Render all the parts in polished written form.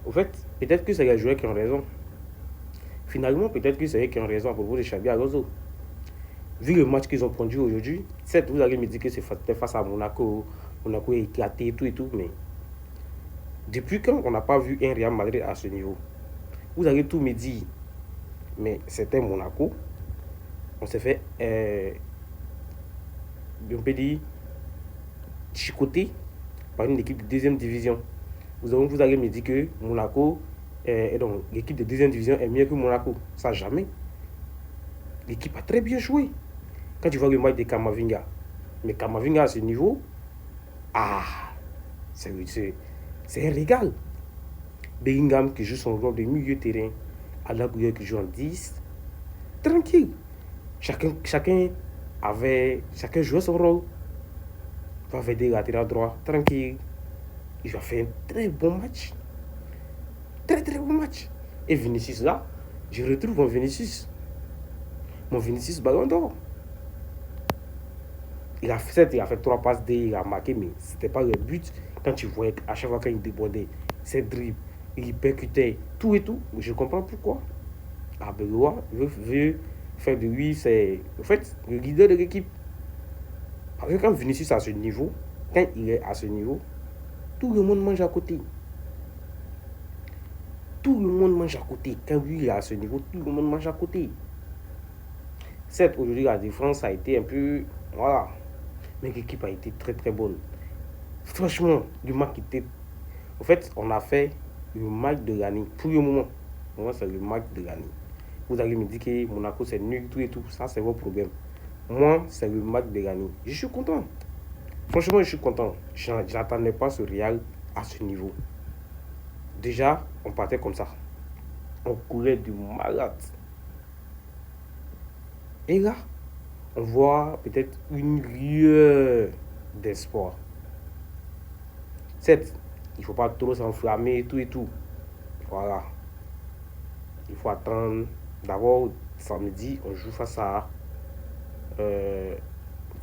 Au fait, peut-être que c'est les joueurs qui ont raison. Finalement, peut-être que c'est eux qui ont raison à propos de Xabi Alonso. Vu le match qu'ils ont produit aujourd'hui, certes, vous allez me dire que c'était face à Monaco. Monaco est éclaté et tout, mais depuis quand on n'a pas vu un Real Madrid à ce niveau? Vous allez tout me dire, mais c'était Monaco. On s'est fait, on peut dire, chicoter par une équipe de deuxième division. Vous allez me dire que Monaco, donc l'équipe de deuxième division est mieux que Monaco. Ça, jamais. L'équipe a très bien joué. Quand tu vois le match de Kamavinga, mais Kamavinga à ce niveau, ah, c'est un régal. Bellingham qui joue son rôle de milieu de terrain, Alagouyeur qui joue en 10, tranquille. Chacun jouait son rôle. Valverde latéral droit, tranquille. Il a fait un très bon match. Très très bon match. Et Vinicius là, je retrouve mon Vinicius. Mon Vinicius Ballon d'Or. Il a fait 3 passes D, il a marqué, mais c'était pas le but. Quand tu voyais à chaque fois qu'il débordait, ses dribbles, il percutait, tout et tout. Je comprends pourquoi. Arbeloa veut faire de lui, c'est en fait le leader de l'équipe. Parce que quand Vinicius est à ce niveau, quand il est à ce niveau, tout le monde mange à côté. Tout le monde mange à côté. Quand lui est à ce niveau, tout le monde mange à côté. Certes, aujourd'hui, la défense a été un peu. Voilà. Mais l'équipe a été très très bonne. Franchement, le match était. En fait, on a fait le match de l'année. Pour le moment, moi, c'est le match de l'année. Vous allez me dire que Monaco c'est nul, tout et tout. Ça, c'est vos problèmes. Moi, c'est le match de l'année. Je suis content. Franchement, je suis content. Je n'attendais pas ce Real à ce niveau. Déjà, on partait comme ça. On courait du malade. Et là, on voit peut-être une lueur d'espoir. Certes, il ne faut pas trop s'enflammer, tout et tout. Voilà. Il faut attendre. D'abord, samedi, on joue face à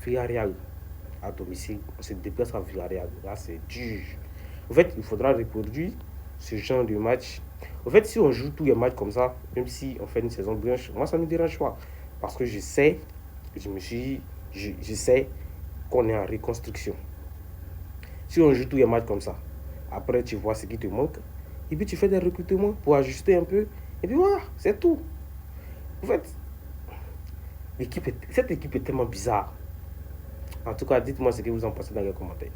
Villarreal à domicile. On se déplace à Villarreal. Là, c'est dur. En fait, il faudra reproduire ce genre de match. En fait, si on joue tous les matchs comme ça, même si on fait une saison blanche, moi, ça ne me dérange pas. Parce que je sais, je sais qu'on est en reconstruction. Si on joue tous les matchs comme ça, après tu vois ce qui te manque, et puis tu fais des recrutements pour ajuster un peu, et puis voilà, c'est tout. En fait, cette équipe est tellement bizarre. En tout cas, dites-moi ce que vous en pensez dans les commentaires.